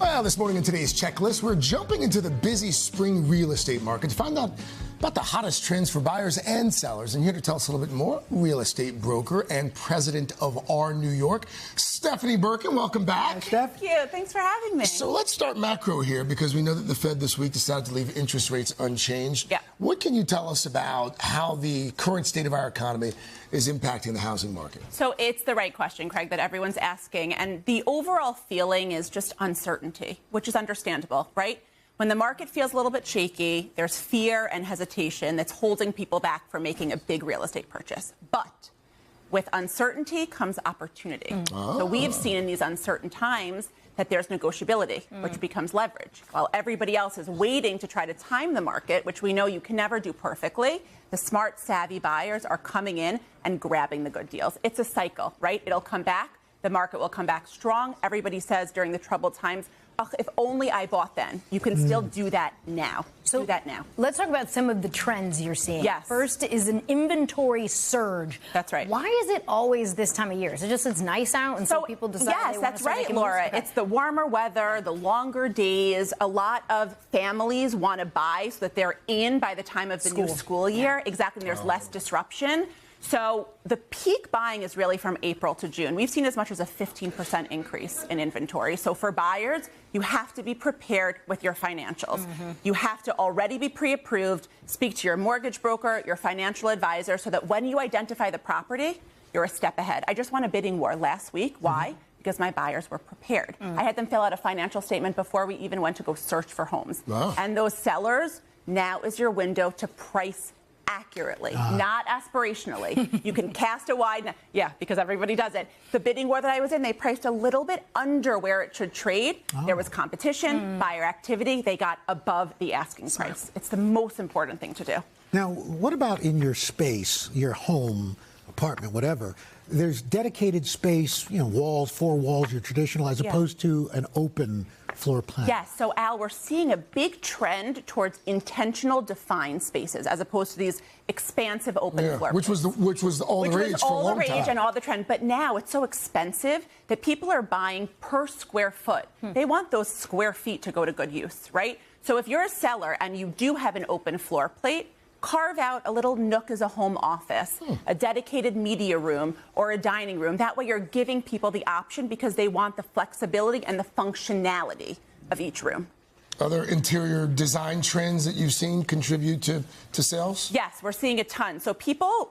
Well, this morning in today's checklist, we're jumping into the busy spring real estate market to find out about the hottest trends for buyers and sellers. And here to tell us a little bit more, real estate broker and president of R New York, Stefani Berkin. Welcome back. Hi, Steph. Thank you. Thanks for having me. So let's start macro here, because we know that the Fed this week decided to leave interest rates unchanged. Yeah. What can you tell us about how the current state of our economy is impacting the housing market? So it's the right question, Craig, that everyone's asking. And the overall feeling is just uncertainty, which is understandable, right? When the market feels a little bit shaky, there's fear and hesitation that's holding people back from making a big real estate purchase. But with uncertainty comes opportunity. So we've seen in these uncertain times that there's negotiability, which becomes leverage. While everybody else is waiting to try to time the market, which we know you can never do perfectly, the smart, savvy buyers are coming in and grabbing the good deals. It's a cycle, right? It'll come back. The market will come back strong. Everybody says during the troubled times, oh, if only I bought then. You can still do that now. Do that now. Let's talk about some of the trends you're seeing. Yes. First is an inventory surge. That's right. Why is it always this time of year? Is it just it's nice out and so people decide yes, they want that's to start right, making Laura. moves? Okay. It's the warmer weather, the longer days. A lot of families want to buy so that they're in by the time of the new school year. Yeah. Exactly. And there's less disruption. So the peak buying is really from April to June. We've seen as much as a 15% increase in inventory. So for buyers, you have to be prepared with your financials. You have to already be pre-approved, speak to your mortgage broker, your financial advisor, so that when you identify the property, you're a step ahead. I just won a bidding war last week. Why? Because my buyers were prepared. I had them fill out a financial statement before we even went to go search for homes. Wow. And those sellers, now is your window to price accurately, not aspirationally. You can cast a wide net. Yeah, because everybody does it. The bidding war that I was in, they priced a little bit under where it should trade. There was competition, buyer activity. They got above the asking price. It's the most important thing to do. Now, what about in your space, your home, apartment, whatever? There's dedicated space, walls, four walls, your traditional, as opposed to an open floor plan. Yes. So, Al, we're seeing a big trend towards intentional defined spaces as opposed to these expansive open floor which was all the rage for a long time. And all the trend. But now it's so expensive that people are buying per square foot. They want those square feet to go to good use, right? So if you're a seller and you do have an open floor plate, carve out a little nook as a home office, a dedicated media room or a dining room. That way you're giving people the option because they want the flexibility and the functionality of each room. Other interior design trends that you've seen contribute to sales? Yes, we're seeing a ton. So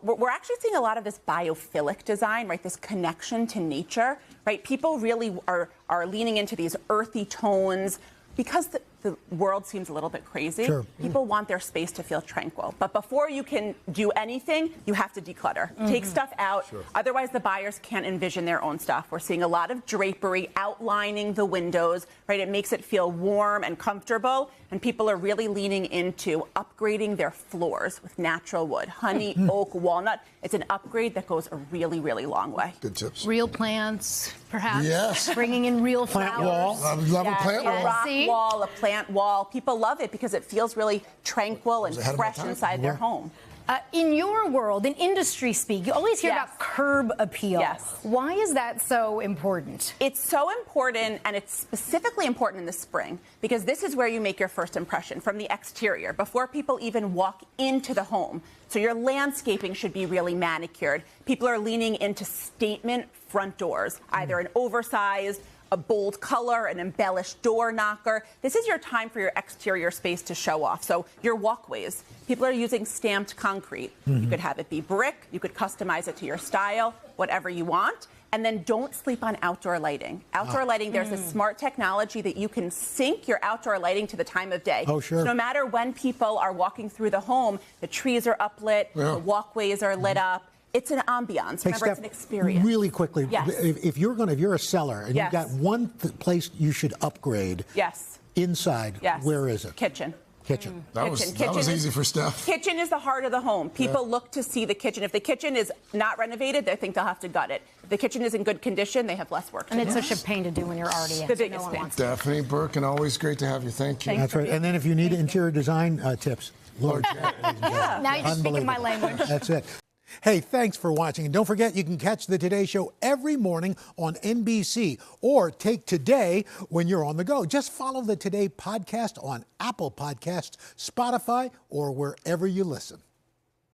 we're actually seeing a lot of this biophilic design, right? This connection to nature, right? People really are leaning into these earthy tones because the world seems a little bit crazy. People want their space to feel tranquil. But before you can do anything, you have to declutter. Take stuff out. Otherwise, the buyers can't envision their own stuff. We're seeing a lot of drapery outlining the windows, right? It makes it feel warm and comfortable. And people are really leaning into upgrading their floors with natural wood, honey, oak, walnut. It's an upgrade that goes a really, really long way. Good tips. Real plants, perhaps. Yes. Bringing in real Plant flowers. wall. Love a plant wall. A rock wall, a plant wall. People love it because it feels really tranquil and fresh inside their home. In your world, in industry speak, you always hear about curb appeal. Yes. Why is that so important? It's so important, and it's specifically important in the spring, because this is where you make your first impression from the exterior, before people even walk into the home. So your landscaping should be really manicured. People are leaning into statement front doors, either an oversized, a bold color, an embellished door knocker. This is your time for your exterior space to show off. So your walkways, people are using stamped concrete. You could have it be brick. You could customize it to your style, whatever you want. And then don't sleep on outdoor lighting. Outdoor lighting, there's a smart technology that you can sync your outdoor lighting to the time of day. Oh, sure. So no matter when people are walking through the home, the trees are uplit, the walkways are lit up. It's an ambiance. Remember, it's an experience. Really quickly, if you're a seller and you've got one place you should upgrade inside, where is it? Kitchen. That was easy for Steph. Kitchen is the heart of the home. People look to see the kitchen. If the kitchen is not renovated, they think they'll have to gut it. If the kitchen is in good condition, they have less work to do. And it's such a pain to do when you're already in. The biggest pain. Stefani Berkin, always great to have you. Thank you. That's right. And then if you need interior design tips, Lord, Now you're speaking my language. That's it. Hey, thanks for watching. And don't forget, you can catch the Today Show every morning on NBC or take Today when you're on the go. Just follow the Today podcast on Apple Podcasts, Spotify, or wherever you listen.